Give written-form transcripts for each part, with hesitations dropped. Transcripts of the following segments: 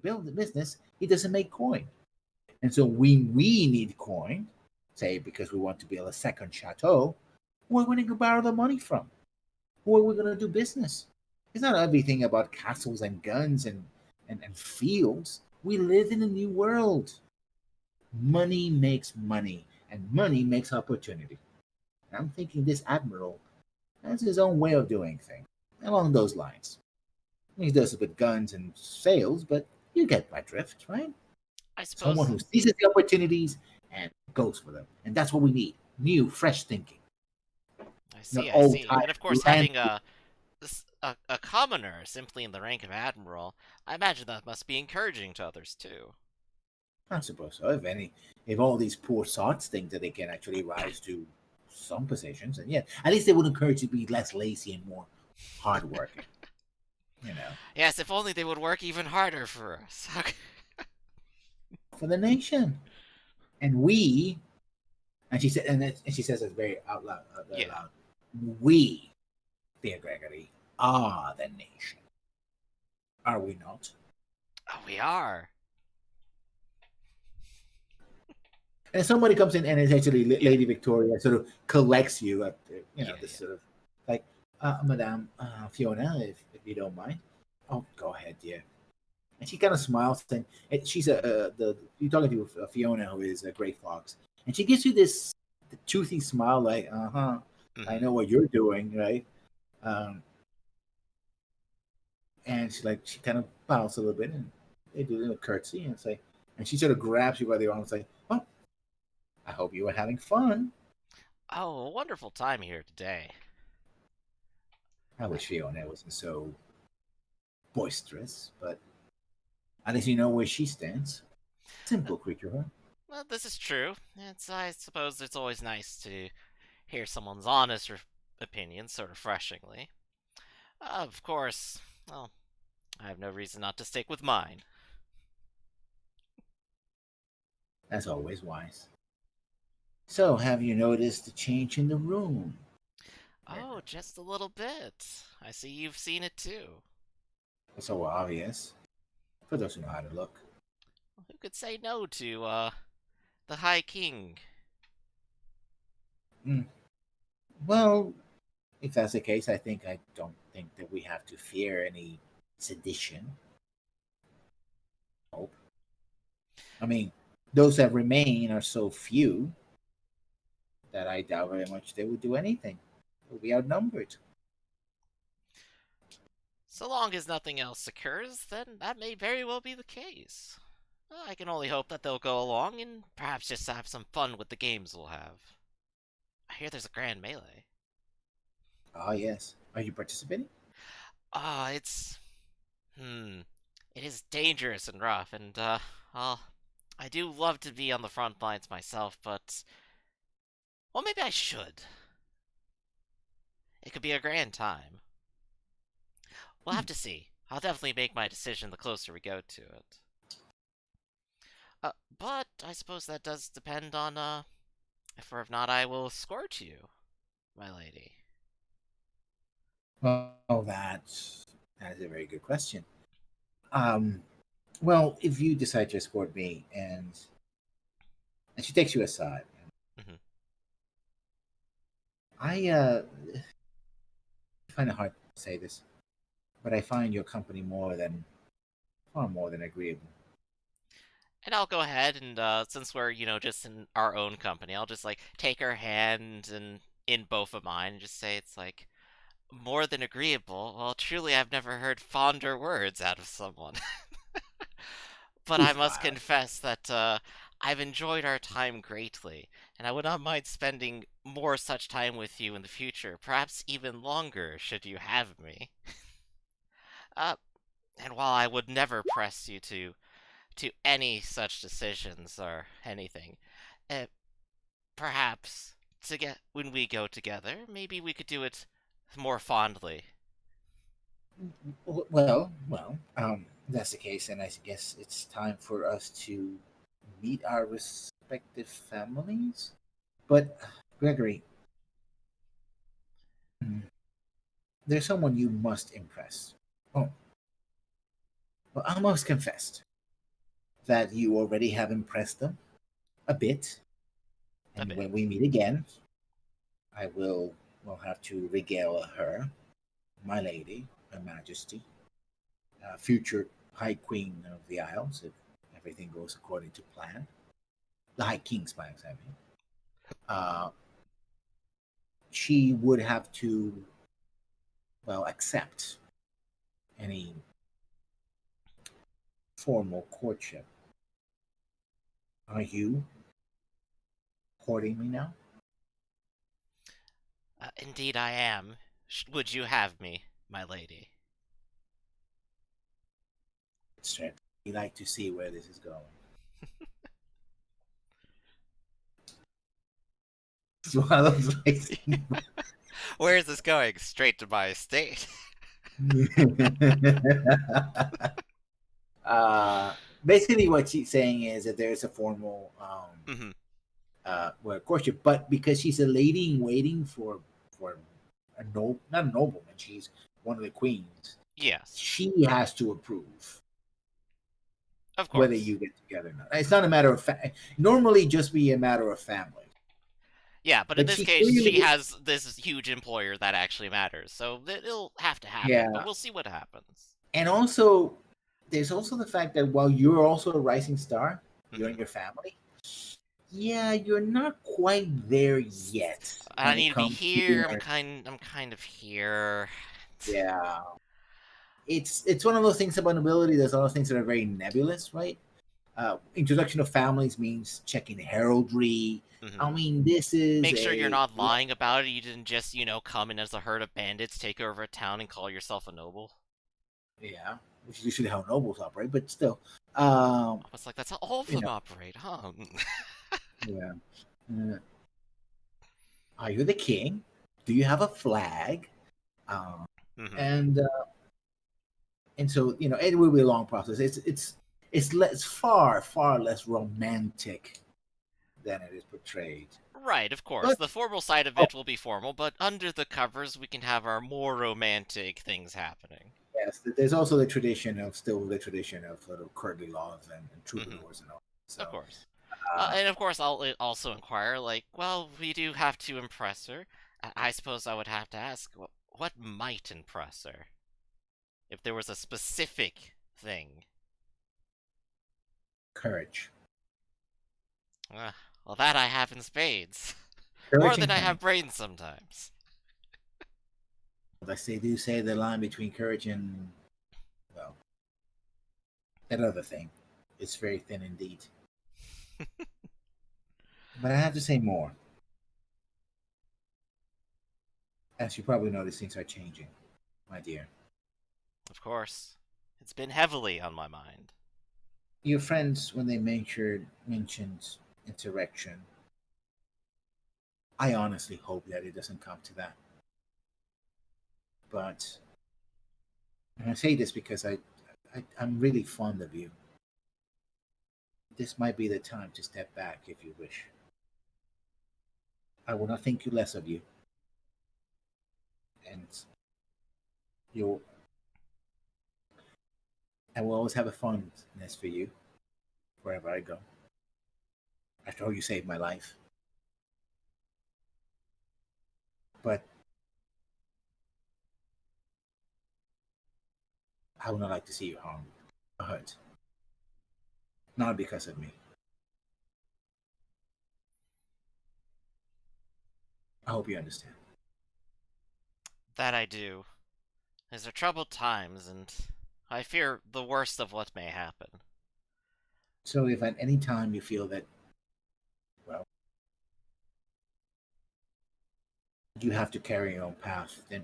build the business, he doesn't make coin. And so we need coin, say because we want to build a second chateau, where are we going to borrow the money from? Who are we going to do business? It's not everything about castles and guns and fields. We live in a new world. Money makes money, and money makes opportunity. And I'm thinking this admiral has his own way of doing things along those lines. He does it with guns and sails, but you get my drift, right? I Someone suppose. who seizes the opportunities and goes for them. And that's what we need. New, fresh thinking. I Not see. I old, see. tired, And of course, land. having a commoner simply in the rank of admiral, I imagine that must be encouraging to others too. I suppose so. If all these poor sots think that they can actually rise to some positions, and yeah, at least they would encourage you to be less lazy and more hardworking. You know, Yes, if only they would work even harder for us. for the nation. And we, and she said, and she says it very out loud, very Yeah. loud. We, dear Gregory, are the nation. Are we not? Oh, we are. And somebody comes in, and it's actually Yeah. Lady Victoria sort of collects you at Yeah. this Yeah. sort of like, Madame Fiona, if you don't mind. Oh, go ahead, dear. And she kind of smiles, and she's the you're talking to Fiona, who is a Great Fox, and she gives you this toothy smile, like, I Mm-hmm. know what you're doing, right? Um, and she kind of bows a little bit, and they do a little curtsy, and say, and she sort of grabs you by the arm and say, "Oh, I hope you were having fun." Oh, a wonderful time here today. I wish Fiona wasn't so boisterous, but at least you know where she stands. Uh, Simple creature, huh? Well, this is true. I suppose it's always nice to hear someone's honest opinion so refreshingly. Of course, well, I have no reason not to stick with mine. That's always wise. So, have you noticed the change in the room? Oh, just a little bit. I see you've seen it too. It's so obvious for those who know how to look. Who could say no to, the High King? Mm. Well, if that's the case, I don't think that we have to fear any sedition. Hope. I mean, those that remain are so few that I doubt very much they would do anything. We'll be outnumbered. So long as nothing else occurs, then that may very well be the case. I can only hope that they'll go along and perhaps just have some fun with the games we'll have. I hear there's a grand melee. Ah, yes. Are you participating? Ah, it's it is dangerous and rough, and well, I do love to be on the front lines myself, but well, maybe I should. It could be a grand time. We'll have Hmm. to see. I'll definitely make my decision the closer we go to it. But I suppose that does depend on if or if not I will escort you, my lady. Well, that is a very good question. Um, well, if you decide to escort me, and she takes you aside, Hmm. I find it hard to say this, but I find your company far more than agreeable. And I'll go ahead and since we're just in our own company, I'll just like take her hand and in both of mine and just say it's like more than agreeable. Well, truly, I've never heard fonder words out of someone. But You I must smile. confess that I've enjoyed our time greatly, and I would not mind spending more such time with you in the future, perhaps even longer, should you have me. Uh, and while I would never press you to any such decisions or anything, uh, perhaps to get when we go together, maybe we could do it more fondly. That's the case, and I guess it's time for us to meet our respective families. But Gregory, mm, there's someone you must impress. Oh, well, I must confess. that you already have impressed them a bit, A and bit. when we meet again, I will have to regale her, my lady, her majesty, future High Queen of the Isles, if everything goes according to plan. The High King's plans, I mean. Uh, she would have to, well, accept any formal courtship. Are you courting me now? Indeed I am. Would you have me, my lady? Certainly. We like to see where this is going. Swallows like Where is this going? Straight to my estate. basically what she's saying is that there's a formal Mhm. courtship, but because she's a lady in waiting for a not a nobleman, she's one of the queens. Yes, She has to approve of whether course. you get together or not. It's not a matter of normally just be a matter of family. Yeah, but in But this she case, she clearly, has this huge employer that actually matters, so it'll have to happen, but yeah, we'll see what happens. and also there's also the fact that while you're also a rising star, you and Mhm. your family, yeah, you're not quite there yet I when it need to be comes to here. I'm kind of here. yeah. It's one of those things about nobility. There's a lot of things that are very nebulous, right? Introduction of families means checking heraldry. I Mhm. mean, this is Make sure you're a not lying about it. You didn't just, come in as a herd of bandits, take over a town, and call yourself a noble. yeah, which is usually how nobles operate, but still, I was like, that's how all of you them know, operate, huh? yeah. Are you the king? Do you have a flag? Um, Mhm. and so it will be a long process. It's less far less romantic than it is portrayed. Right, of course. But The formal side of oh it will be formal, but under the covers, we can have our more romantic things happening. yes, there's also the tradition of sort of courtly laws and Mhm. troubadours and all. Of So course. uh, And of course, I'll also inquire, like, well, we do have to impress her. I suppose I would have to ask, what might impress her? If there was a specific thing. courage, Uh, well, that I have in spades. More courage than and I cunning. have brains sometimes. They do say the line between courage and well that other thing is very thin indeed. But I have to say more. As you probably notice, things are changing, my dear. Of course. It's been heavily on my mind. Your friends, when they mentioned insurrection, I honestly hope that it doesn't come to that. But and I say this because I'm really fond of you. This might be the time to step back if you wish. I will not think you less of you, and you'll I will always have a fondness for you wherever I go. After all, you saved my life. But I would not like to see you harmed or hurt. Not because of me. I hope you understand. That I do. These are troubled times, and I fear the worst of what may happen. So if at any time you feel that, well, you have to carry your own path, then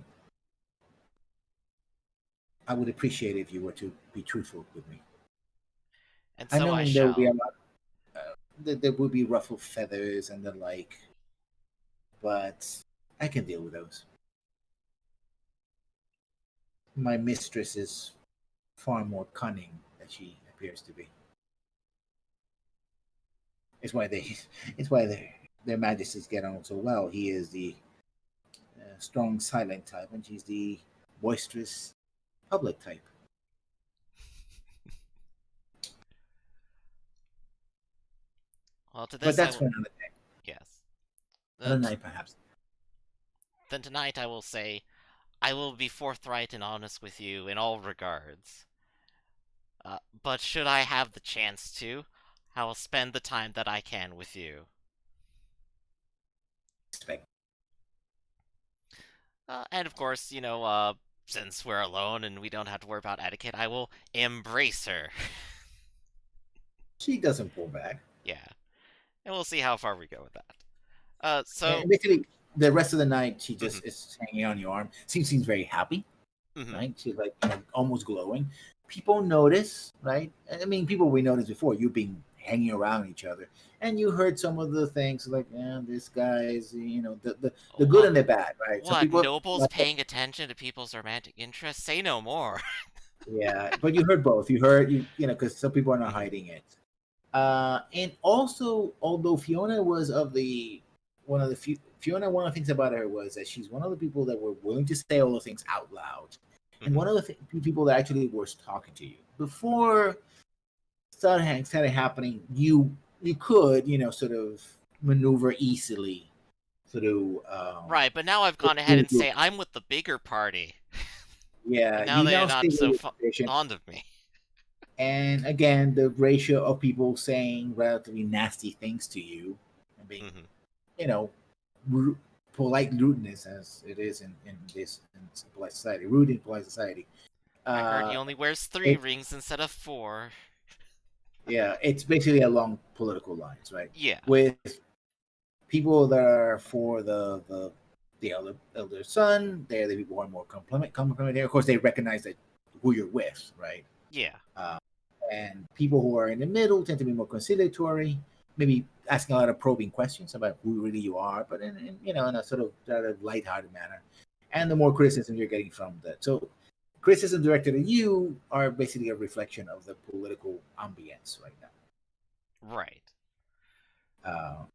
I would appreciate it if you were to be truthful with me. And I so know I there will be a shall. lot, there will be ruffled feathers and the like, but I can deal with those. My mistress is far more cunning than she appears to be. It's why they, it's why their majesties get on so well. He is the strong, silent type, and she's the boisterous, public type. Well, to But this I that's will. for another day, Yes. another night perhaps. Then tonight I will say, I will be forthright and honest with you in all regards. But should I have the chance to, I will spend the time that I can with you. Expect. And of course, since we're alone and we don't have to worry about etiquette, I will embrace her. She doesn't pull back. Yeah. And we'll see how far we go with that. And So, basically, the rest of the night, she mhm, just is hanging on your arm. Seems very happy, mhm. right? She's like almost glowing. People notice, right? I mean, people we noticed before you being hanging around each other, and you heard some of the things like, this guy's, the good What, and the bad, right? So what, people nobles like, paying attention to people's romantic interests? Say no more. yeah, but you heard both. You heard because some people are not Mhm. hiding it. And also, although Fiona was of the one of the few, Fiona, one of the things about her was that she's one of the people that were willing to say all the things out loud, and Mhm. one of the people that actually was talking to you before started happening. You could sort of maneuver easily, sort of Right, but now I've gone ahead with a and group. say I'm with the bigger party. Yeah, And now you they're now not stay with so your position. fond of me. And again, the ratio of people saying relatively nasty things to you and being, Mhm. you know, polite rudeness as it is in this in polite society, rude in polite society. I heard he Uh, only wears 3 it rings instead of 4. yeah, it's basically along political lines, right? Yeah. With people that are for the elder son, they're the people who are more complimentary. Of course, they recognize that who you're with, right? Yeah. Uh, and people who are in the middle tend to be more conciliatory, maybe asking a lot of probing questions about who really you are, but in a sort of lighthearted manner. And the more criticism you're getting from that. So criticism directed at you are basically a reflection of the political ambience right Right. now.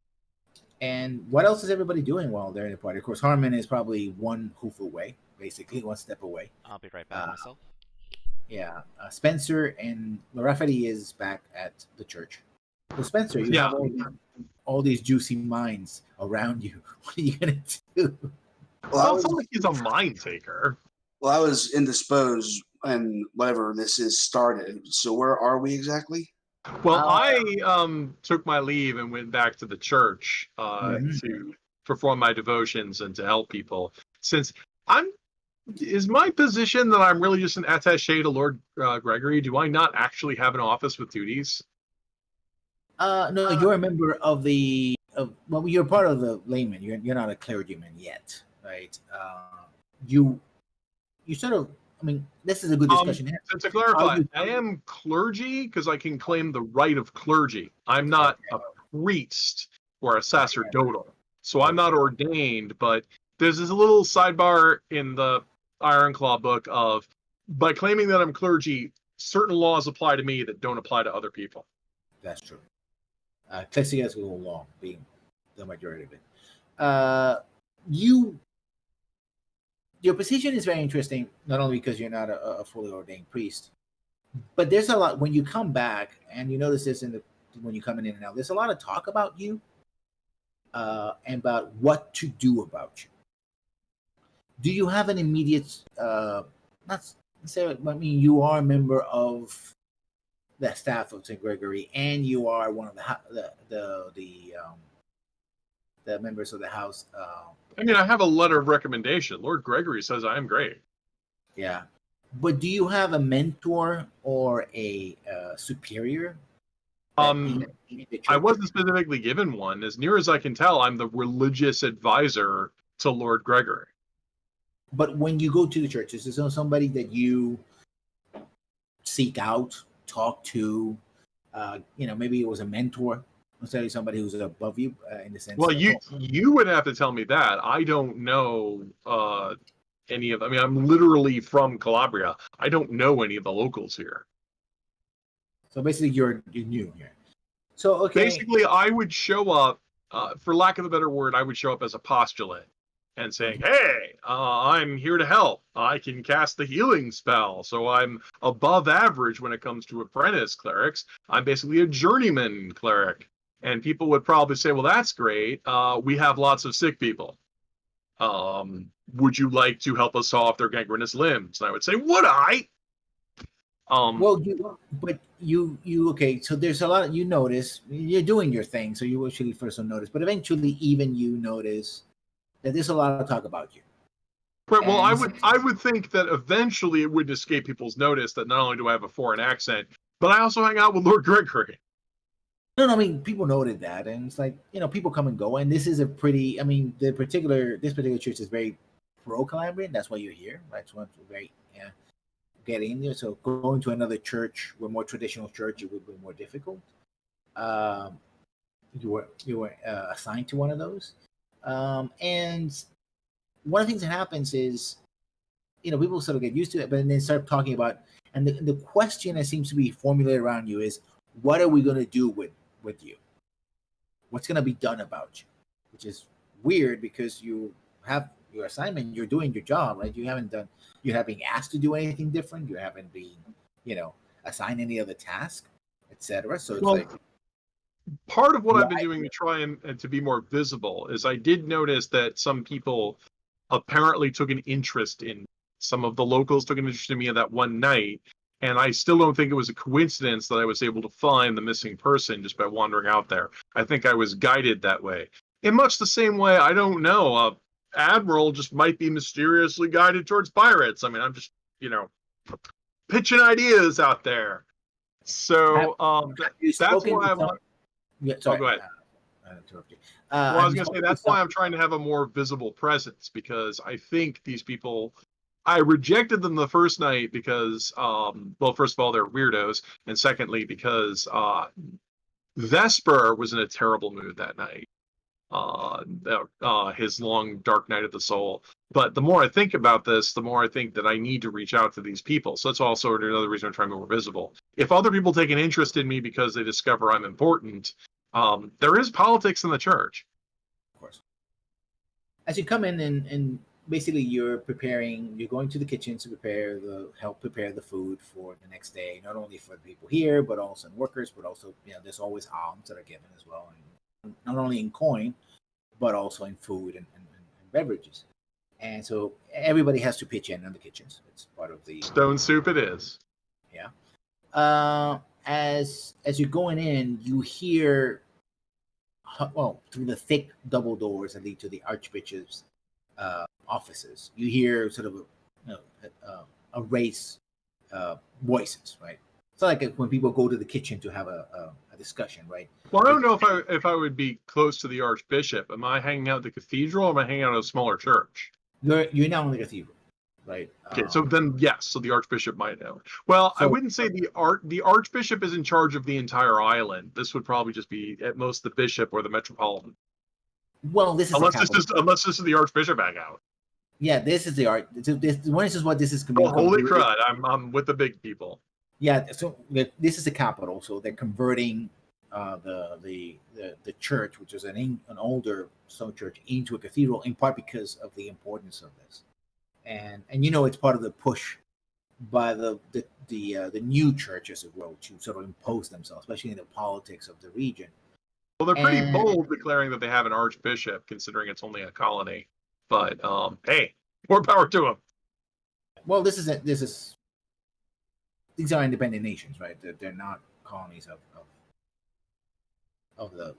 And what else is everybody doing while they're in the party? Of course, Harmon is probably one hoof away, basically one step away. I'll be right back Uh, myself. yeah, Spencer and Rafferty is back at the church. So Spencer, you Yeah. have all these juicy minds around you. What are you gonna do? Well, it's not like he's a mind taker. I was indisposed and whatever this is started. So where are we exactly? Well, Uh, I took my leave and went back to the church Mhm. to perform my devotions and to help people. Since I'm, is my position that I'm really just an attaché to Lord Gregory? Do I not actually have an office with duties? No, you're a member of well, you're part of the layman. You're not a clergyman yet, right? You sort of. I mean, this is a good discussion here. To Are clarify, you I am clergy because I can claim the right of clergy. I'm not okay? a priest or a Okay. sacerdotal. So I'm not Okay. ordained, but there's this little sidebar in the Ironclaw book of by claiming that I'm clergy, certain laws apply to me that don't apply to other people. That's true. Ecclesiastical law being the majority of it. Uh, you your position is very interesting, not only because you're not a fully ordained priest, but there's a lot when you come back, and you notice this when you come in and out. There's a lot of talk about you, and about what to do about you. Do you have an immediate? Not say. I mean, you are a member of the staff of St. Gregory, and you are one of the members of the house. I mean, I have a letter of recommendation. Lord Gregory says I am great. Yeah, but do you have a mentor or a superior that in the I church? wasn't specifically given one. As near as I can tell, I'm the religious advisor to Lord Gregory. But when you go to the church, is there somebody that you seek out, talk to? Maybe it was a mentor instead of somebody who's above you in the sense Well, of. you would have to tell me that. I don't know any of. I mean, I'm literally from Calabria. I don't know any of the locals here. So basically, you're new here. So okay, Basically, I would show up, for lack of a better word, I would show up as a postulate and saying, "Hey, I'm here to help. I can cast the healing spell, so I'm above average when it comes to apprentice clerics. I'm basically a journeyman cleric." And people would probably say, well, that's great. We have lots of sick people. Would you like to help us saw off their gangrenous limbs? And I would say, would I? Well, you okay. So there's a lot. You notice you're doing your thing, so you actually first don't notice, but eventually, even you notice that there's a lot of talk about you. Right. Well, And I would think that eventually it would escape people's notice that not only do I have a foreign accent, but I also hang out with Lord Gregory. No, I mean people noted that, and it's like people come and go, and this is a pretty. I mean, this particular church is very pro-Calabrian. That's why you're here. That's why it's very get in there. So going to another church, a more traditional church, it would be more difficult. You were assigned to one of those, and one of the things that happens is, people sort of get used to it, but then start talking about, and the question that seems to be formulated around you is, what are we going to do with you? What's going to be done about you? Which is weird because you have your assignment, you're doing your job, right? You're not being asked to do anything different. You haven't been, assigned any other task, etc. So it's part of what I've been doing to try and to be more visible is I did notice that some people apparently took an interest in some of the locals took an interest in me that one night. And I still don't think it was a coincidence that I was able to find the missing person just by wandering out there. I think I was guided that way. In much the same way, I don't know, Admiral just might be mysteriously guided towards pirates. I mean, I'm just, pitching ideas out there. So that's why I'm... Yeah, sorry. Oh, go ahead. I interrupted you. Well, I was going to say, that's why I'm trying to have a more visible presence, because I think these people... I rejected them the first night because, well, first of all, they're weirdos, and secondly, because Vesper was in a terrible mood that night. His long, dark night of the soul. But the more I think about this, the more I think that I need to reach out to these people. So that's also another reason I'm trying to be more visible. If other people take an interest in me because they discover I'm important, there is politics in the church. Of course. As you come in and basically you're going to the kitchen to help prepare the food for the next day, not only for the people here, but also in workers, but also, there's always alms that are given as well. And not only in coin, but also in food and beverages. And so everybody has to pitch in the kitchens. It's part of the stone soup it is. Yeah. As you're going in, you hear, through the thick double doors that lead to the Archbishop's offices, you hear sort of a race voices, right? It's like when people go to the kitchen to have a discussion, right? Well, I don't know if I would be close to the Archbishop. Am I hanging out at the cathedral, or am I hanging out at a smaller church? You're now in the cathedral, right? Okay, so then yes, so the Archbishop might know. Well, I wouldn't say the Archbishop is in charge of the entire island. This would probably just be at most the bishop or the metropolitan. Well, this is unless this is the Archbishop hang out. Yeah, this is the art. This is what this is. Oh, holy crud! I'm with the big people. Yeah, so this is the capital. So they're converting the church, which is an older stone church, into a cathedral, in part because of the importance of this, and it's part of the push by the new church, as it were, to sort of impose themselves, especially in the politics of the region. Well, they're pretty bold declaring that they have an archbishop, considering it's only a colony. But hey, more power to them. Well, these are independent nations, right? They're not colonies of the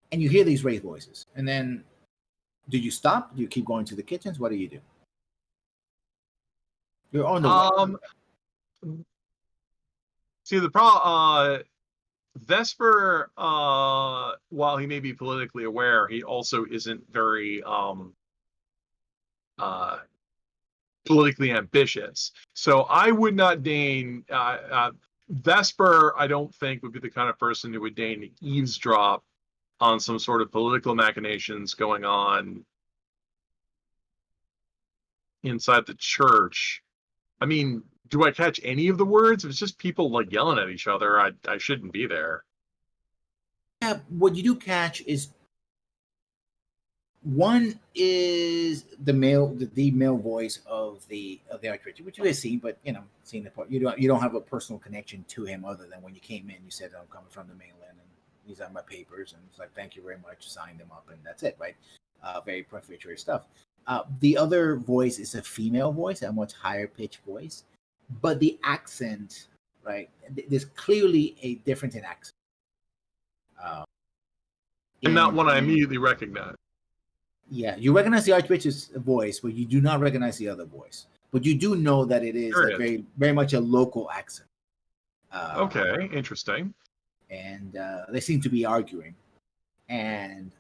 and you hear these raised voices, and then do you stop? Do you keep going to the kitchens? What do you do? You're on the way. See, the problem, Vesper, while he may be politically aware, he also isn't very politically ambitious. So I would not deign, Vesper, I don't think, would be the kind of person who would deign to eavesdrop on some sort of political machinations going on inside the church. I mean, do I catch any of the words? If it's just people like yelling at each other, I shouldn't be there. Yeah, what you do catch is One is the male voice of the Archbishop, which you have seen, but seen the part. You don't have a personal connection to him other than when you came in, you said, "I'm coming from the mainland, and these are my papers," and it's like, "Thank you very much," sign them up, and that's it, right? Very perfunctory stuff. The other voice is a female voice, a much higher pitched voice, but the accent, right? There's clearly a difference in accent. And not one I immediately recognize. Yeah, you recognize the Archbishop's voice, but you do not recognize the other voice. But you do know that it is very, very much a local accent. Okay, interesting. And they seem to be arguing, and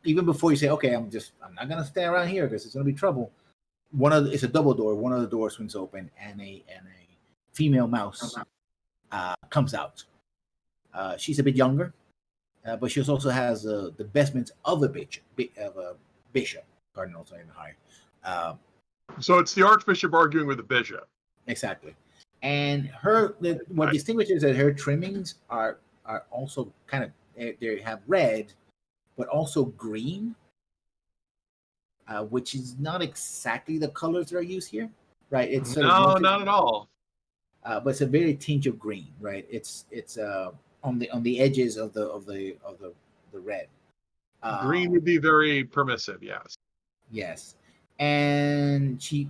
even before you say, "Okay, I'm not gonna stay around here because it's gonna be trouble," it's a double door. One of the doors swings open, and a female mouse comes out. She's a bit younger. But she also has the vestments of a bishop, cardinal, even higher. So it's the Archbishop arguing with the bishop. Exactly. And what distinguishes that her trimmings are also kind of, they have red, but also green, which is not exactly the colors that are used here, right? It's not at all. But it's a very tinge of green, right? It's on the edges of the red. Green would be very permissive, yes. Yes. And she's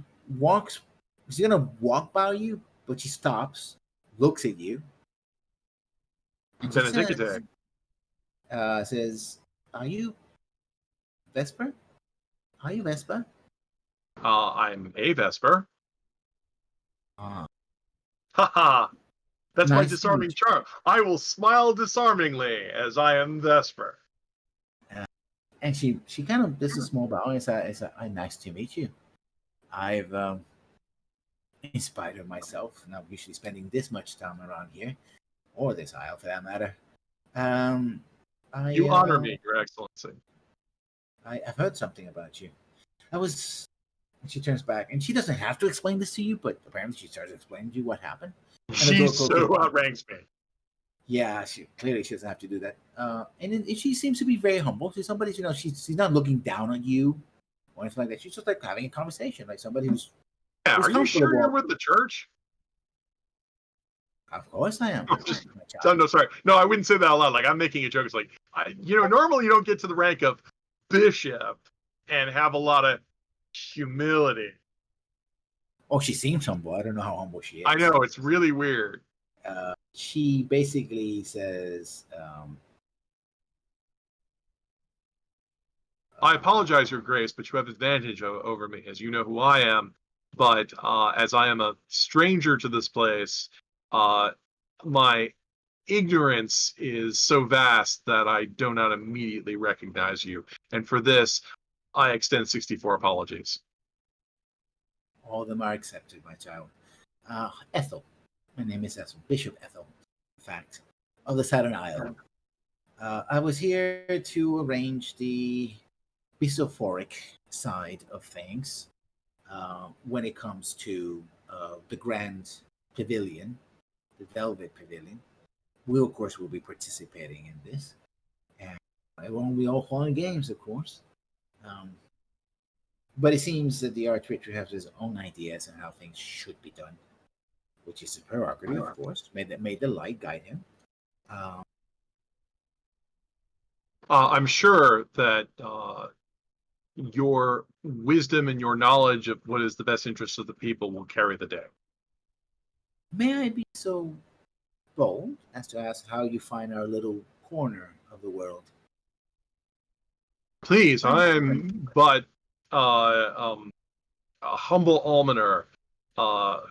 gonna walk by you, but she stops, looks at you, and says, "Are you Vesper? Are you Vesper?" I'm a Vesper. Ah. Haha. That's Nice my disarming charm. I will smile disarmingly as I am Vesper. And she kind of does a small bow and says, "Nice to meet you. I've in spite of myself, not usually spending this much time around here, or this isle for that matter. You honor me, Your Excellency. I've heard something about you. And she turns back, and she doesn't have to explain this to you, but apparently she starts explaining to you what happened. She so outranks me. Yeah, she doesn't have to do that. And she seems to be very humble. She's somebody, she's not looking down on you or anything like that. She's just like having a conversation, like somebody who's. Yeah, are you sure you're with the church? Of course I am. No, sorry. No, I wouldn't say that out loud. Like, I'm making a joke. It's like, normally you don't get to the rank of bishop and have a lot of humility. Oh, she seems humble. I don't know how humble she is. I know, it's really weird. She basically says, I apologize, Your Grace, but you have advantage over me, as you know who I am. But as I am a stranger to this place, my ignorance is so vast that I do not immediately recognize you. And for this, I extend 64 apologies. All of them are accepted, my child. Ethel. My name is Ethel. Bishop Ethel, in fact, of the Saturn Isle. I was here to arrange the bishophoric side of things when it comes to the Grand Pavilion, the Velvet Pavilion. We, of course, will be participating in this. And it won't be all fun and games, of course. But it seems that the Archbishop has his own ideas on how things should be done, which is a prerogative, of course. May the light guide him. I'm sure that your wisdom and your knowledge of what is the best interest of the people will carry the day. May I be so bold as to ask how you find our little corner of the world? Please, I am but a humble almoner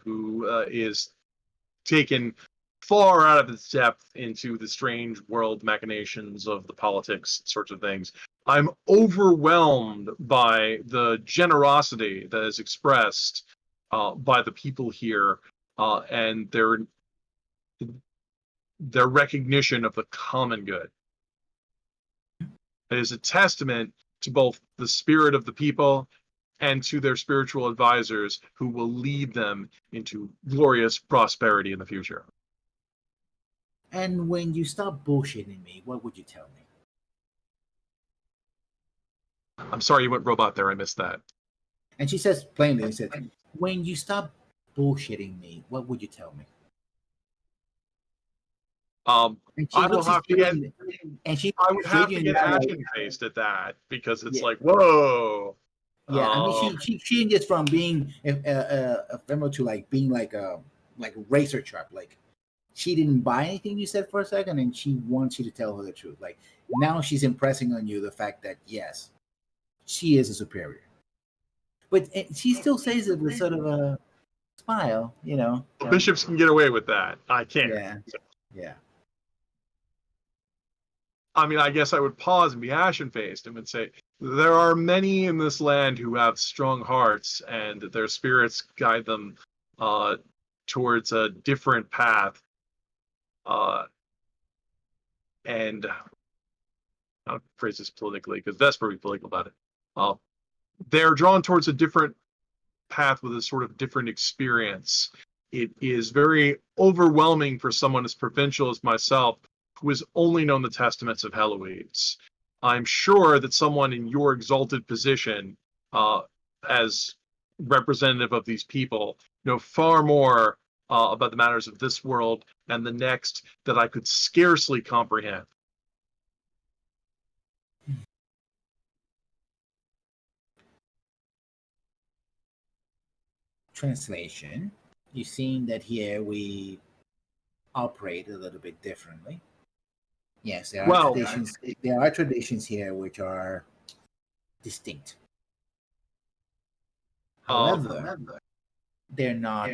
who is taken far out of its depth into the strange world machinations of the politics sorts of things. I'm overwhelmed by the generosity that is expressed by the people here and their recognition of the common good. It is a testament to both the spirit of the people and to their spiritual advisors who will lead them into glorious prosperity in the future. And when you stop bullshitting me, what would you tell me? I'm sorry you went robot there. I missed that. And she says plainly, she said, when you stop bullshitting me, what would you tell me? And she I will looks at have to get. you, and she I would have you to in get the eye like, ashen faced at that because it's yeah, like, whoa. yeah. I mean, she changes from being ephemeral to like being like razor sharp. Like she didn't buy anything you said for a second, and she wants you to tell her the truth. Like now she's impressing on you the fact that yes, she is a superior, but she still says it with sort of a smile, you know. Bishops can get away with that. I can't. Yeah, yeah. I mean, I guess I would pause and be ashen-faced and would say, there are many in this land who have strong hearts, and their spirits guide them towards a different path. And I'll phrase this politically, because that's pretty political about it. They're drawn towards a different path with a sort of different experience. It is very overwhelming for someone as provincial as myself, who has only known the testaments of Heloise. I'm sure that someone in your exalted position, as representative of these people, know far more about the matters of this world and the next that I could scarcely comprehend. Translation. You've seen that here we operate a little bit differently. Yes, there are traditions. There are traditions here which are distinct. However, they're not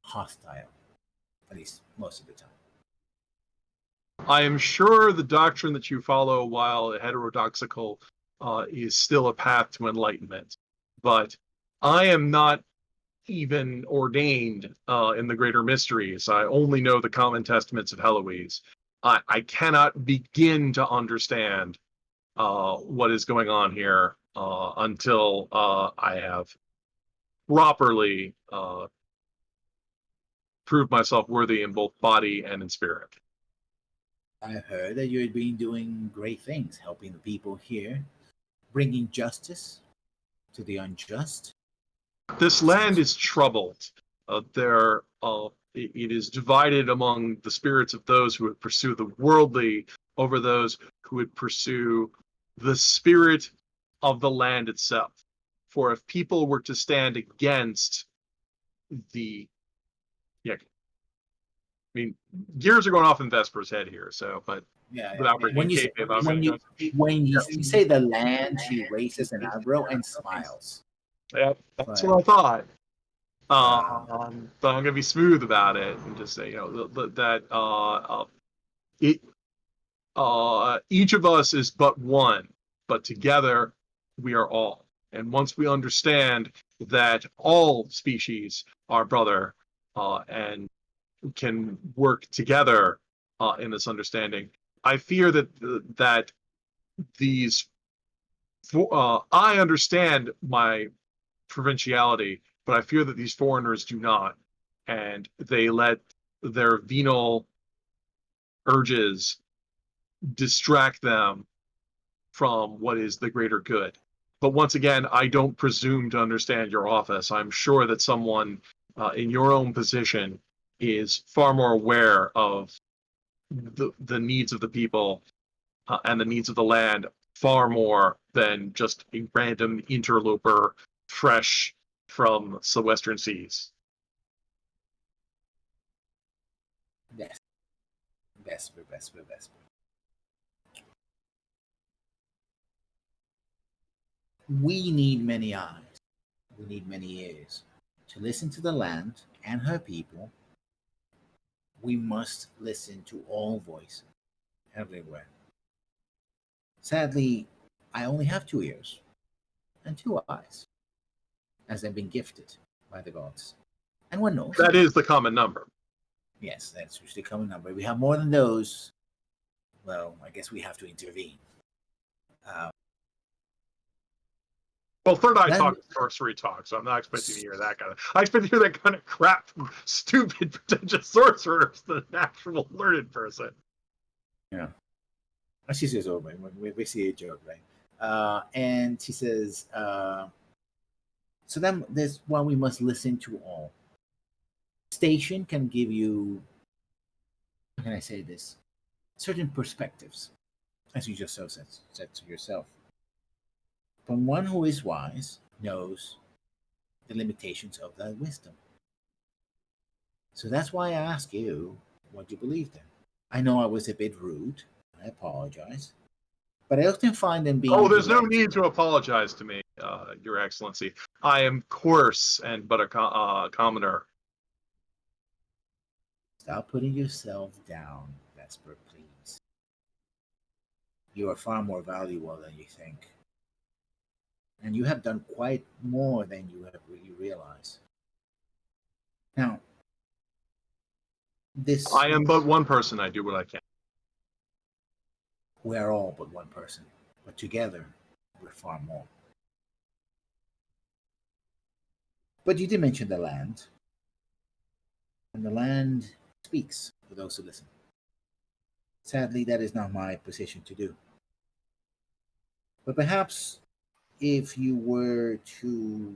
hostile, at least most of the time. I am sure the doctrine that you follow, while heterodoxical, is still a path to enlightenment. But I am not even ordained in the greater mysteries. I only know the common testaments of Heloise. I cannot begin to understand what is going on here until I have properly proved myself worthy in both body and in spirit. I heard that you've been doing great things, helping the people here, bringing justice to the unjust. This land is troubled. It is divided among the spirits of those who would pursue the worldly over those who would pursue the spirit of the land itself. For if people were to stand against I mean, gears are going off in Vesper's head here. So, but without When you say the land, she raises an eyebrow and smiles. Yeah, that's what I thought. But I'm going to be smooth about it and just say, that each of us is but one, but together we are all. And once we understand that all species are brother and can work together in this understanding, I fear that these. I understand my provinciality, but I fear that these foreigners do not, and they let their venal urges distract them from what is the greater good. But once again, I don't presume to understand your office. I'm sure that someone in your own position is far more aware of the needs of the people and the needs of the land far more than just a random interloper fresh from the western seas. Vesper. We need many eyes. We need many ears. To listen to the land and her people, we must listen to all voices everywhere. Sadly, I only have 2 ears and 2 eyes, as I've been gifted by the gods. And one nose. That is the common number. Yes, that's usually the common number. If we have more than those, well, I guess we have to intervene. Well, third eye talk is sorcery talk, so I'm not expecting to hear that kind of. I expect to hear that kind of crap from stupid pretentious sorcerers than an actual learned person. Yeah. She says, "Oh, man, we see a joke, right?" And she says, so then there's why we must listen to all. Station can give you, how can I say this, certain perspectives, as you just so said to yourself. But one who is wise knows the limitations of that wisdom. So that's why I ask you what you believed in. I know I was a bit rude. I apologize. But I often find them being. Oh, there's no need to apologize to me, Your Excellency. I am coarse and but a commoner. Stop putting yourself down, Vesper, please. You are far more valuable than you think. And you have done quite more than you realize. Now, this. I am but one person. I do what I can. We are all but one person, but together we're far more. But you did mention the land, and the land speaks for those who listen. Sadly, that is not my position to do. But perhaps if you were to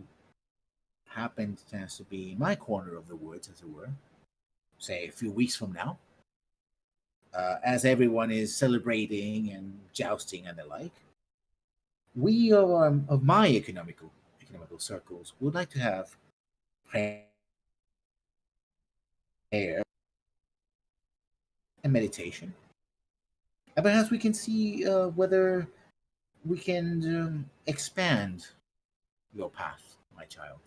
happen to chance to be in my corner of the woods, as it were, say a few weeks from now, as everyone is celebrating and jousting and the like, we of my economical circles would like to have prayer and meditation, and perhaps we can see whether we can expand your path, my child.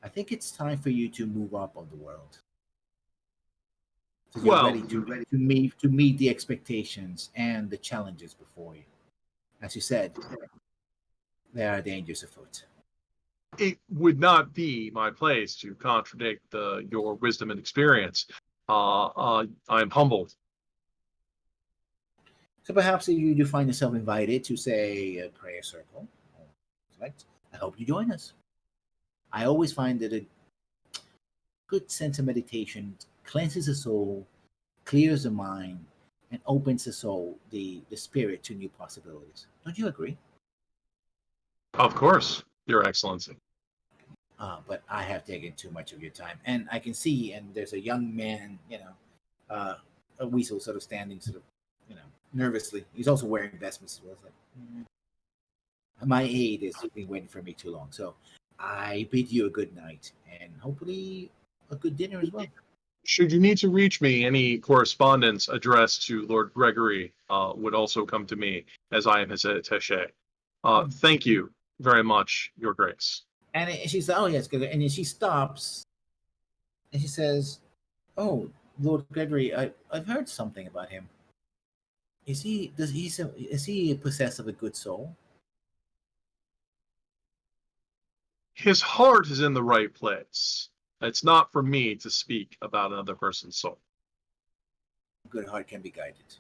I think it's time for you to move up on the world. So you're Well, ready to meet the expectations and the challenges before you. As you said, there are dangers afoot. it would not be my place to contradict your wisdom and experience. I'm humbled. So perhaps if you do find yourself invited to, say, a prayer circle, I hope you join us. I always find that a good sense of meditation cleanses the soul, clears the mind, and opens the soul, the spirit, to new possibilities. Don't you agree? Of course, Your Excellency. But I have taken too much of your time, and I can see, and there's a young man, a weasel, sort of standing, nervously. He's also wearing vestments as well. It's like, my aide has been waiting for me too long, so I bid you a good night, and hopefully a good dinner as well. Should you need to reach me, any correspondence addressed to Lord Gregory would also come to me, as I am his attaché. Thank you very much, Your Grace. And she's like, oh, yes, good. And then she stops, and she says, oh, Lord Gregory, I've heard something about him. Is he possessed of a good soul? His heart is in the right place. It's not for me to speak about another person's soul. A good heart can be guided.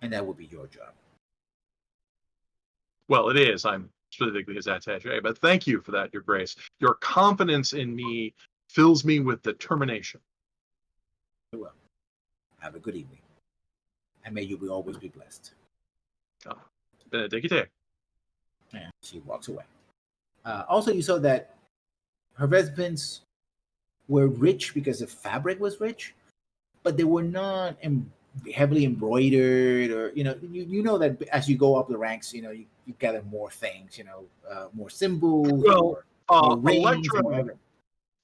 And that would be your job. Well, it is. I'm specifically his attaché, but thank you for that, Your Grace. Your confidence in me fills me with determination. Very well. Have a good evening. And may you always be blessed. Benedicite. And she walks away. Also, you saw that her vestments were rich because the fabric was rich, but they were not heavily embroidered, or you know that as you go up the ranks, you gather more things, more symbols, Well, more rings, Electrum. more everything.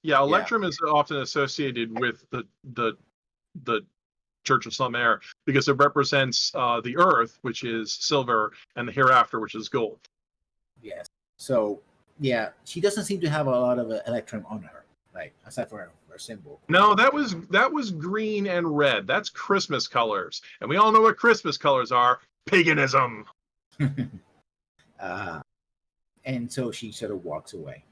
Yeah, Electrum is often associated with the Church of Some Air because it represents the earth, which is silver, and the hereafter, which is gold. Yes. So yeah, she doesn't seem to have a lot of Electrum on her, right? Aside from her symbol. No, that was green and red. That's Christmas colors, and we all know what Christmas colors are: paganism. And so she sort of walks away.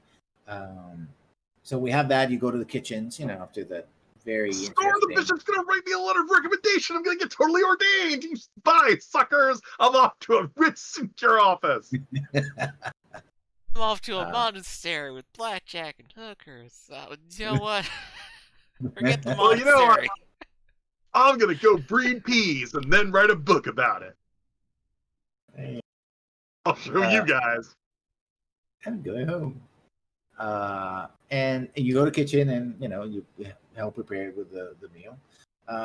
So we have that. You go to the kitchens, after the very The bishop's gonna write me a letter of recommendation. I'm gonna get totally ordained. You spy suckers! I'm off to a rich secure office. I'm off to a monastery with blackjack and hookers. You know what? Forget the Well, monastery. I'm gonna go breed peas and then write a book about it. I'll show you guys. I'm going home. And you go to the kitchen and you help prepare with the meal.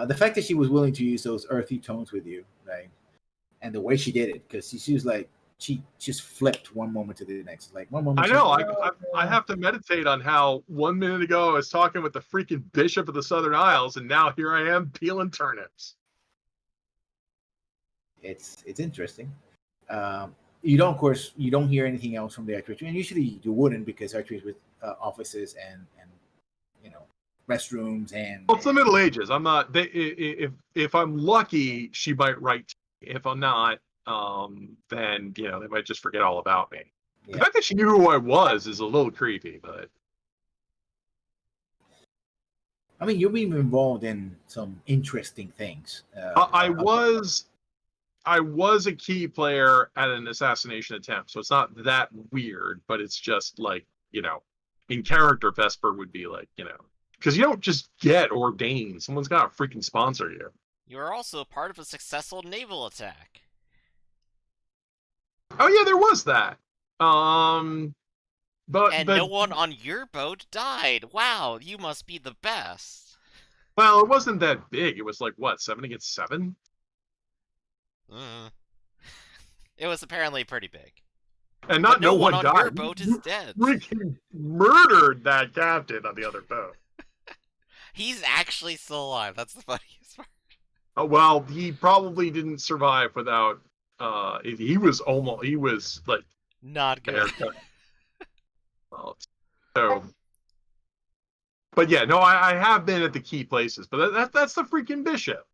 The fact that she was willing to use those earthy tones with you, right? And the way she did it, because she was like, she just flipped one moment to the next. Like one moment, I know. like, I have to meditate on how 1 minute ago I was talking with the freaking Bishop of the Southern Isles, and now here I am peeling turnips. It's interesting. You don't, of course, you don't hear anything else from the archway, and usually you wouldn't, because archways with offices and restrooms and. Well, it's the Middle Ages. I'm not. If I'm lucky, she might write to me. If I'm not, then they might just forget all about me. Yeah. The fact that she knew who I was is a little creepy, but. I mean, you've been involved in some interesting things. I was a key player at an assassination attempt, so it's not that weird, but it's just like, in character, Vesper would be like, because you don't just get ordained. Someone's got to freaking sponsor you. You are also part of a successful naval attack. Oh yeah, there was that. But no one on your boat died. Wow, you must be the best. Well, it wasn't that big. It was like, what, 7 against 7? It was apparently pretty big. And not no one on died. Your boat is dead. Freaking murdered that captain on the other boat. He's actually still alive. That's the funniest part. Oh, well, he probably didn't survive without. He was like not good. Well, so, but yeah, no, I have been at the key places, but that's the freaking bishop.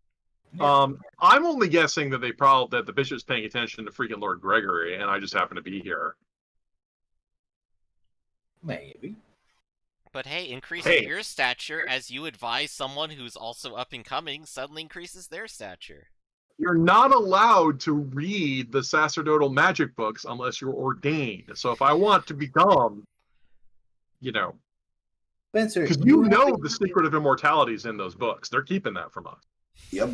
Yeah. I'm only guessing that that the bishop's paying attention to freaking Lord Gregory, and I just happen to be here. Maybe. But hey, increasing your stature as you advise someone who's also up and coming suddenly increases their stature. You're not allowed to read the sacerdotal magic books unless you're ordained. So if I want to become, Spencer, because the secret of immortality is in those books. They're keeping that from us. Yep.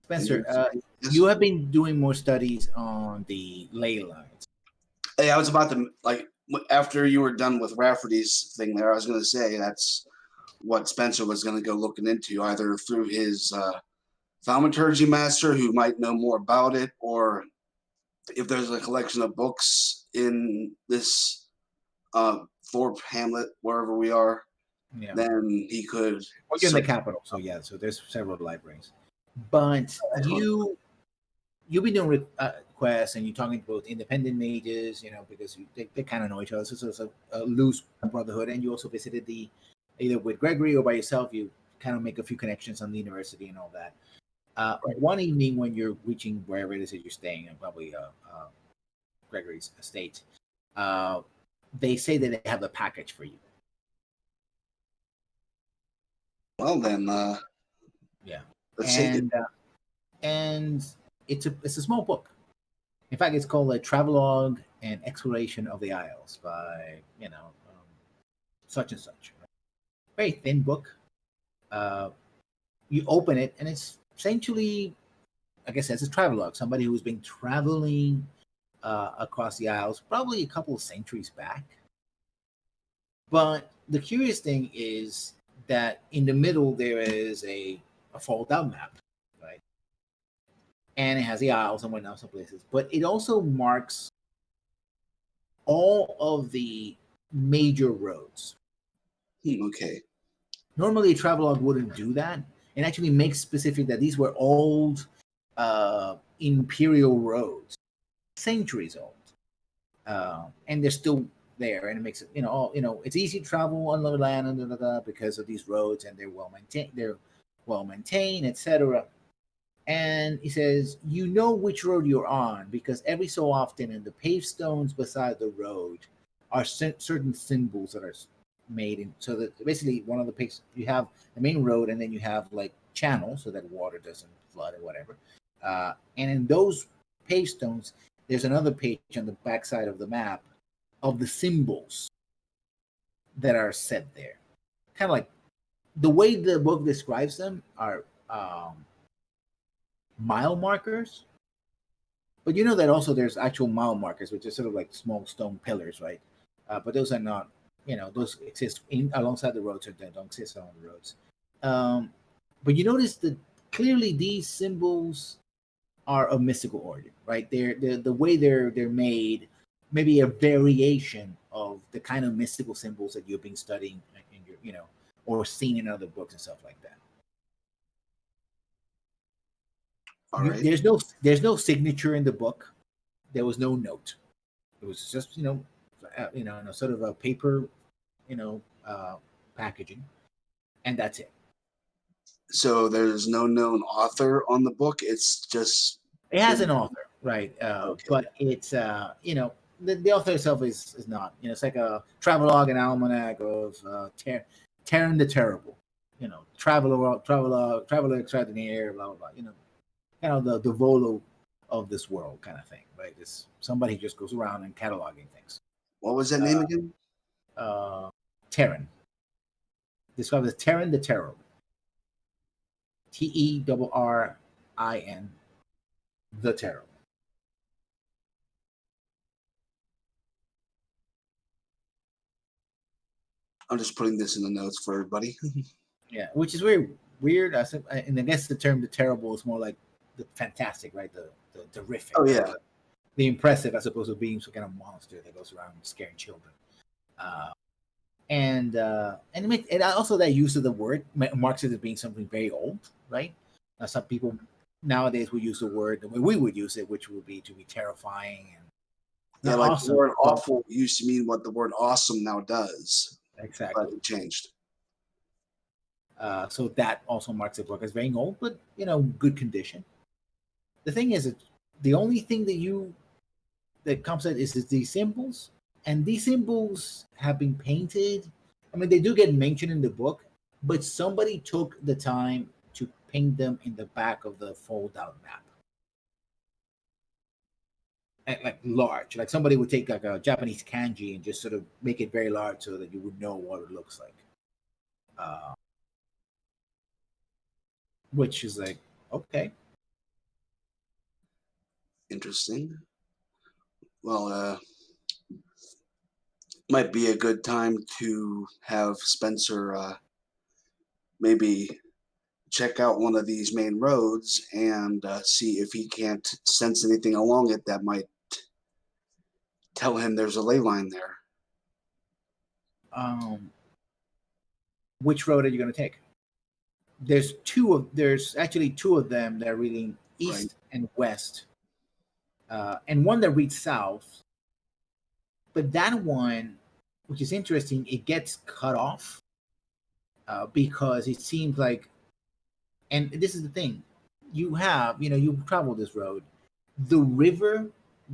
Spencer, you have been doing more studies on the ley lines. Hey, I was about to, after you were done with Rafferty's thing there, I was going to say that's what Spencer was going to go looking into, either through his thaumaturgy master, who might know more about it, or if there's a collection of books in this Thorpe Hamlet, wherever we are, then he could. Well, you're in the capital, so yeah. So there's several libraries, but you've been doing quests, and you're talking to both independent mages, because they kind of know each other. So it's a loose brotherhood, and you also visited either with Gregory or by yourself. You kind of make a few connections on the university and all that. One evening when you're reaching wherever it is that you're staying, and probably Gregory's estate, they say that they have a package for you. Well then, yeah. Let's take it. And it's a small book. In fact, it's called A Travelogue and Exploration of the Isles by such and such. Very thin book. You open it, and it's essentially, like I said, it's a travelogue. Somebody who's been traveling across the Isles, probably a couple of centuries back. But the curious thing is that in the middle there is a fold-out map, right? And it has the Isles and whatnot, some places. But it also marks all of the major roads. Okay. Normally, a travelogue wouldn't do that. It actually makes specific that these were old imperial roads, centuries old, and they're still there. And it makes it, it's easy to travel on the land and because of these roads, and they're well maintained, etc. And he says, you know which road you're on because every so often in the paved stones beside the road are certain symbols that are made in, so that basically one of the pigs, you have the main road and then you have like channels so that water doesn't flood or whatever, and in those paved stones there's another page on the backside of the map of the symbols that are set there, kind of like the way the book describes them are mile markers, But you know that also there's actual mile markers, which are sort of like small stone pillars, right? But those are not, those exist alongside the roads, or they don't exist on the roads. But you notice that clearly these symbols are of mystical origin, right? They're the way they're made, maybe a variation of the kind of mystical symbols that you've been studying in your, or seen in other books and stuff like that. All right. There's no signature in the book. There was no note. It was just in a sort of a paper, packaging, and that's it. So there's no known author on the book. It's just It has an author, right? Okay. But it's the author itself is not. It's like a travelogue and almanac of Terran the Terrible. Traveler extraordinaire, blah blah blah. Kind of the Volo of this world kind of thing, right? It's somebody who just goes around and cataloging things. What was that name again? Terran. Described as Terran the Terrible. TERRIN, the Terrible. I'm just putting this in the notes for everybody. Yeah, which is very weird. And I guess the term "the terrible" is more like the fantastic, right? The terrific. Oh, yeah. The impressive, as opposed to being some kind of monster that goes around scaring children. And also that use of the word marks it as being something very old, right? Some people nowadays would use the word the way we would use it, which would be to be terrifying and Yeah, like awesome. the word awful used to mean what the word awesome now does. Exactly. But it changed. So that also marks the book as very old, but good condition. The thing is, the only thing that comes out is these symbols, and these symbols have been painted. I mean, they do get mentioned in the book, but somebody took the time to paint them in the back of the fold-out map, and like large. Like somebody would take like a Japanese kanji and just sort of make it very large so that you would know what it looks like. Which is like, okay. Interesting. Well, might be a good time to have Spencer maybe check out one of these main roads and see if he can't sense anything along it that might tell him there's a ley line there. Which road are you going to take? There's actually two of them that are reading east and west, and one that reads south. But that one, which is interesting, it gets cut off because it seems like, and this is the thing, you've traveled this road, the river,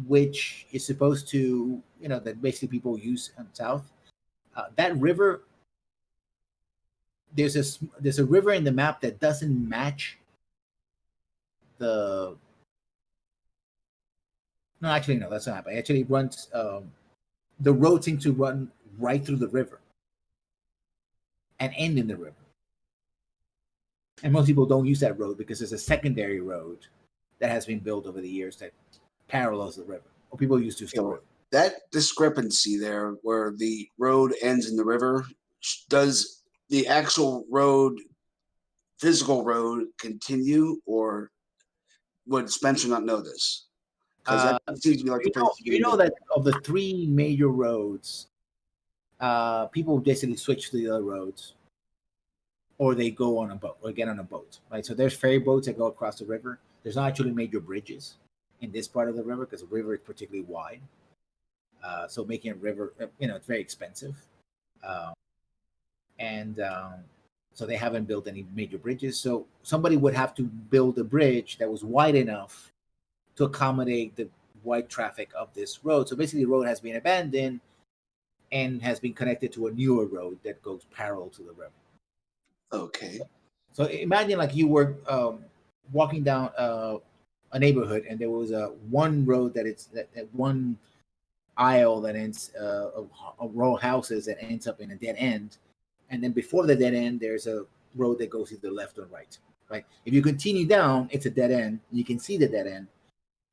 which is supposed to, that basically people use in south, that river, there's a river in the map that doesn't match no, actually no, that's not. It actually runs. The road seems to run right through the river and end in the river. And most people don't use that road because there's a secondary road that has been built over the years that parallels the river. Or people used to store it. That discrepancy there, where the road ends in the river, does the actual road, physical road, continue, or would Spencer not know this? Because that seems to be like the place. That of the three major roads, people basically switch to the other roads, or they go on a boat or get on a boat, right? So there's ferry boats that go across the river. There's not actually major bridges in this part of the river because the river is particularly wide. So making a river, it's very expensive. So they haven't built any major bridges. So somebody would have to build a bridge that was wide enough to accommodate the wide traffic of this road. So basically the road has been abandoned and has been connected to a newer road that goes parallel to the river. Okay. So imagine like you were walking down a neighborhood and there was one road that one aisle that ends a row of houses that ends up in a dead end. And then before the dead end, there's a road that goes either left or right. Right. If you continue down, it's a dead end. You can see the dead end.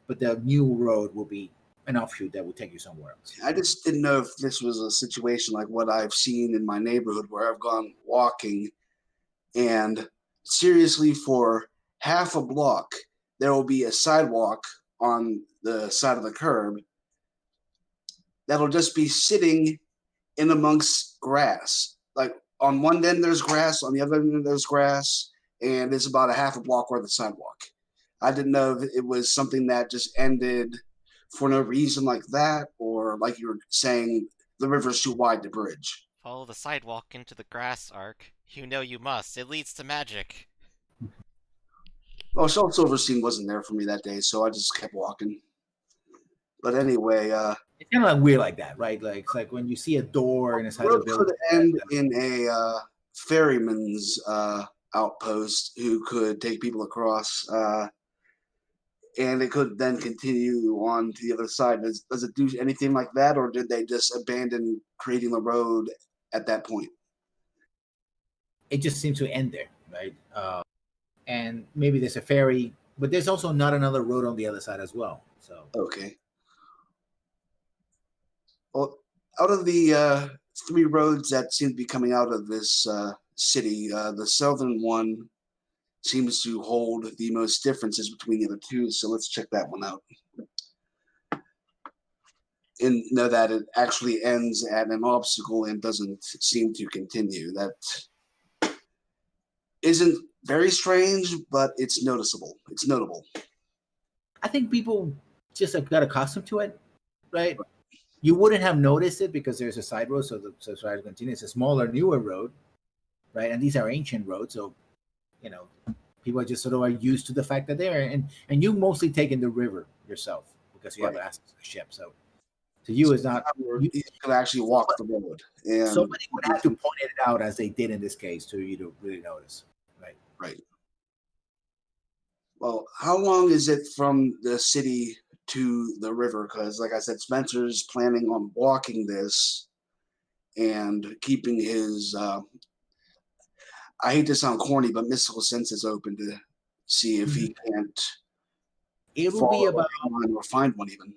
but the new road will be an offshoot that will take you somewhere else. I just didn't know if this was a situation like what I've seen in my neighborhood where I've gone walking and seriously for half a block, there will be a sidewalk on the side of the curb that'll just be sitting in amongst grass. Like on one end there's grass, on the other end there's grass, and it's about a half a block worth of sidewalk. I didn't know if it was something that just ended for no reason like that, or like you were saying, the river's too wide to bridge. Follow the sidewalk into the grass, Ark. You know you must. It leads to magic. Well, Shel Silverstein wasn't there for me that day, so I just kept walking. But anyway, It's kind of like weird like that, right? Like it's like when you see a door in a side of the road building. could end in a ferryman's outpost who could take people across, and it could then continue on to the other side. Does it do anything like that, or did they just abandon creating the road at that point? It just seems to end there, right? And maybe there's a ferry, but there's also not another road on the other side as well. So Okay. Well, out of the three roads that seem to be coming out of this city, the southern one seems to hold the most differences between the other two. So let's check that one out. And know that it actually ends at an obstacle and doesn't seem to continue. That isn't very strange, but it's noticeable. It's notable. I think people just have got accustomed to it, right? You wouldn't have noticed it because there's a side road, so the side continues. It's a smaller, newer road, right? And these are ancient roads, so people are just sort of are used to the fact that they're and you mostly take in the river yourself because you have access to the ship. So to you, it's not. You could actually walk the road, and somebody would have to point it out as they did in this case to you to really notice, right? Right. Well, how long is it from the city to the river? Because, like I said, Spencer's planning on walking this and keeping his, I hate to sound corny, but mystical senses open to see if he can't It will be about one or find one even.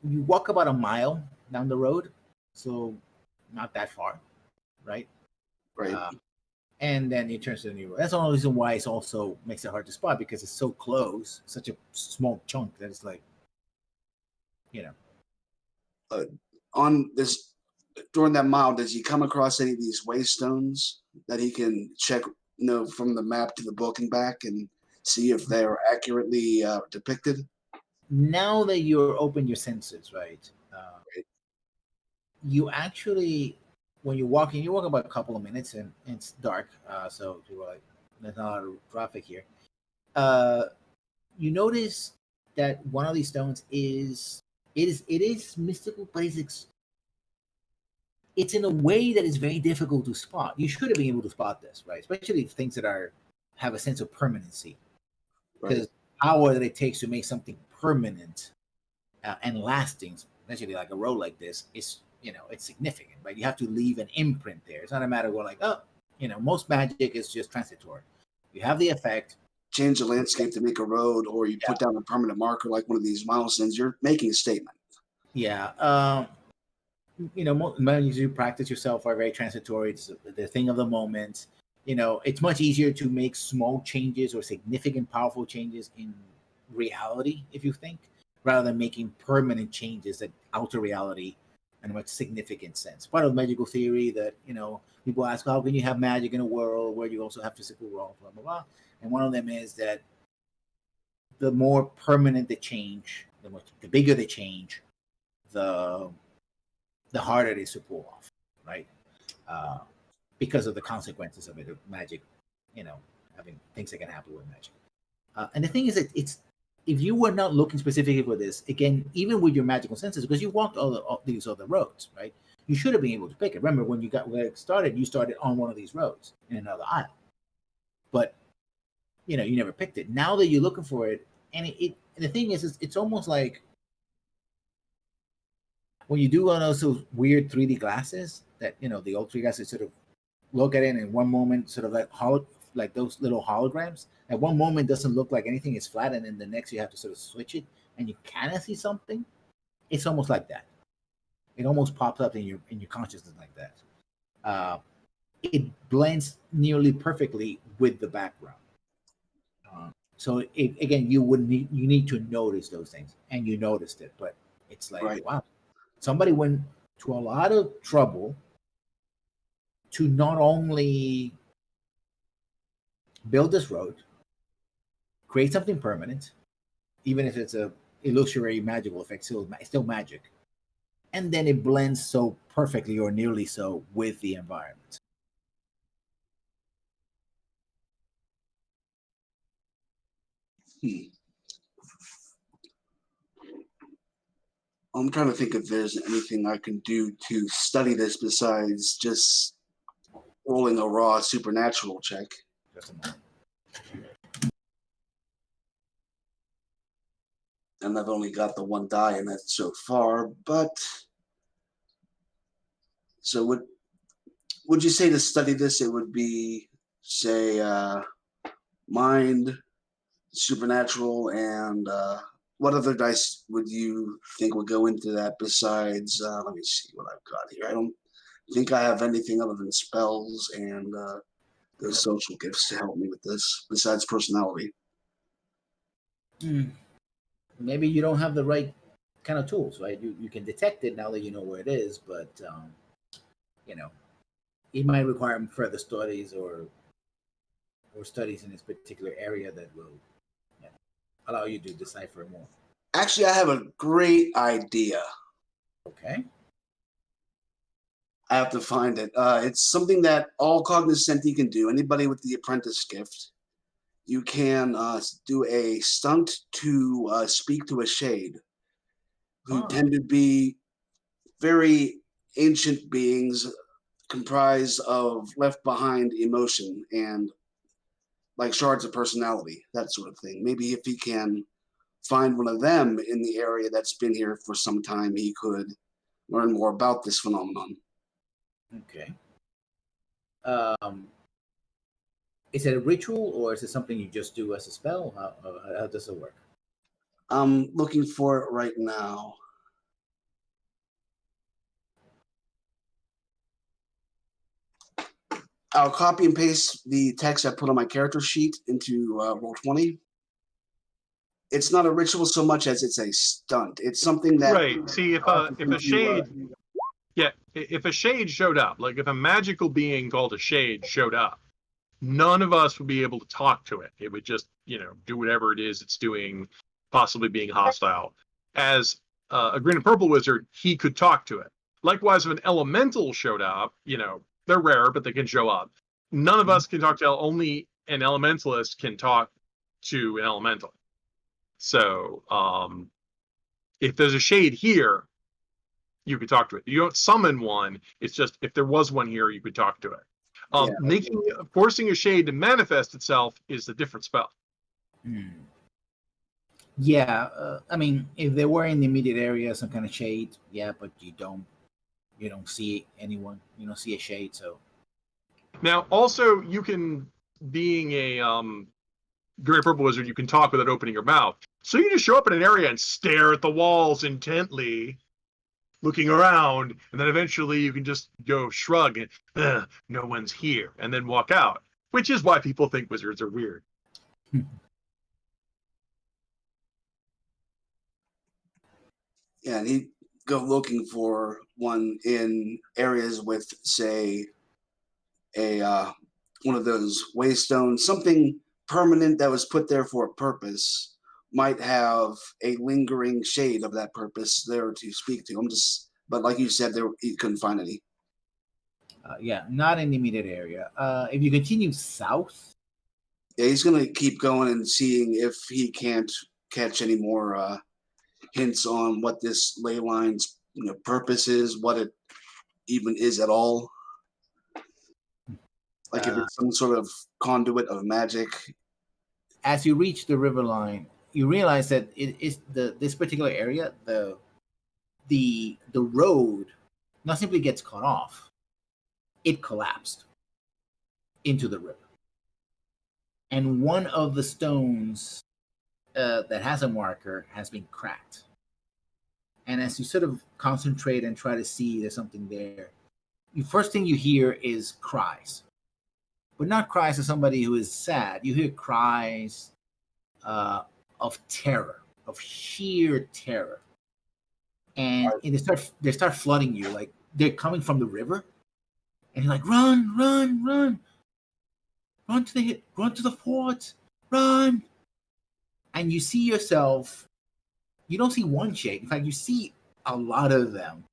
you walk about a mile down the road, so not that far, right? Right. And then it turns to the new road. That's the only reason why it's also makes it hard to spot because it's so close, such a small chunk that it's like, On this, during that mile, does he come across any of these waystones that he can check, from the map to the book and back and see if they are accurately depicted? Now that you're open your senses, right? You actually, when you're walking, you walk about a couple of minutes and it's dark, so you're like, there's not a lot of traffic here. You notice that one of these stones is mystical, but it's in a way that is very difficult to spot. You should have been able to spot this, right? Especially things that have a sense of permanency, because power that it takes to make something permanent and lasting, especially like a road like this, is it's significant, right? You have to leave an imprint there. It's not a matter of like, most magic is just transitory. You have the effect. Change the landscape to make a road, or you put down a permanent marker like one of these milestones, you're making a statement. Yeah. Magic you practice yourself are very transitory. It's the thing of the moment. It's much easier to make small changes or significant, powerful changes in reality, if you think, rather than making permanent changes that alter reality in a much significant sense. Part of magical theory that, people ask, how can you have magic in a world where you also have physical world, blah, blah, blah. And one of them is that the more permanent the change, the bigger the change, the harder it is to pull off, right? Because of the consequences of it, of magic, having things that can happen with magic. And the thing is that if you were not looking specifically for this, again, even with your magical senses, because you walked all these other roads, right? You should have been able to pick it. Remember, when you started, you started on one of these roads in another aisle. But, you never picked it. Now that you're looking for it, and the thing is, it's almost like when you do one of those weird 3D glasses that, the old 3D glasses sort of look at it and in one moment sort of like like those little holograms. At one moment, it doesn't look like anything is flat, and then the next you have to sort of switch it, and you kind of see something. It's almost like that. It almost pops up in your consciousness like that. It blends nearly perfectly with the background. So again, you need to notice those things, and you noticed it, but it's like, Right. wow, somebody went to a lot of trouble to not only build this road, create something permanent, even if it's a illusory magical effect, still magic, and then it blends so perfectly or nearly so with the environment. I'm trying to think if there's anything I can do to study this besides just rolling a raw supernatural check. Just a moment. And I've only got the one die in that so far, but so would you say to study this it would be, say, mind, supernatural, and what other dice would you think would go into that besides, let me see what I've got here. I don't think I have anything other than spells and those social gifts to help me with this besides personality. Maybe you don't have the right kind of tools, right? You can detect it now that you know where it is, but you know, it might require further studies or studies in this particular area that will allow you to decipher more. Actually, I have a great idea. Okay. I have to find it. It's something that all cognoscenti can do. Anybody with the apprentice gift, you can do a stunt to speak to a shade, who tend to be very ancient beings comprised of left behind emotion and like shards of personality, that sort of thing. Maybe if he can find one of them in the area that's been here for some time, he could learn more about this phenomenon. Okay. Is it a ritual or is it something you just do as a spell? How does it work? I'm looking for it right now. I'll copy and paste the text I put on my character sheet into Roll20. It's not a ritual so much as it's a stunt. It's something that Right. See, if a shade, yeah, if a shade showed up, like if a magical being called a shade showed up, none of us would be able to talk to it. It would just, do whatever it is it's doing, possibly being hostile. As a green and purple wizard, he could talk to it. Likewise, if an elemental showed up, they're rare, but they can show up. None of us can talk to only an elementalist can talk to an elemental. So if there's a shade here, you could talk to it. You don't summon one. It's just if there was one here, you could talk to it. Forcing a shade to manifest itself is a different spell. Yeah, I mean, if they were in the immediate area, some kind of shade, yeah, but you don't see anyone. You don't see a shade, so. Now, also, you can, being a gray purple wizard, you can talk without opening your mouth. So you just show up in an area and stare at the walls intently, looking around, and then eventually you can just go shrug and no one's here, and then walk out, which is why people think wizards are weird. Yeah, and he'd go looking for one in areas with, say, a one of those waystones, something permanent that was put there for a purpose, might have a lingering shade of that purpose there to speak to. But like you said, he couldn't find any. Yeah, not in the immediate area. If you continue south, yeah, he's gonna keep going and seeing if he can't catch any more hints on what this ley line's purpose is, what it even is at all. Like if it's some sort of conduit of magic. As you reach the river line, you realize that it is this particular area, the road not simply gets cut off, it collapsed into the river. and one of the stones that has a marker has been cracked. And as you sort of concentrate and try to see there's something there, the first thing you hear is cries, but not cries of somebody who is sad. You hear cries of terror, of sheer terror, and they start flooding you. Like they're coming from the river, and you're like, run, run, run, run to the fort, run. And you see yourself. You don't see one chick. In fact, you see a lot of them.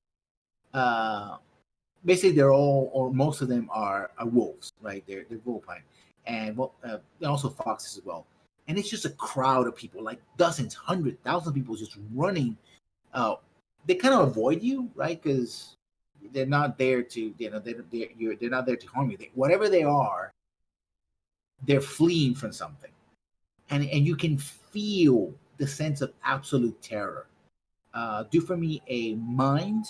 Basically, they're all, or most of them are wolves, right? They're wolfine, and they're also foxes as well. And it's just a crowd of people, like dozens, hundreds, thousands of people just running. They kind of avoid you, right? Because they're not there to, they're not there to harm you. Whatever they are, they're fleeing from something, and you can feel the sense of absolute terror. Do for me a mind,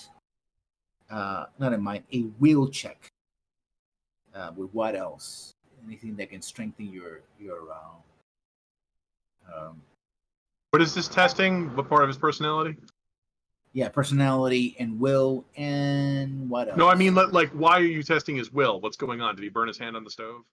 not a mind, a will check. With what else? Anything that can strengthen your What is this testing? What part of his personality? yeah, personality and will, and what else? No, I mean, like, why are you testing his will? What's going on? Did he burn his hand on the stove?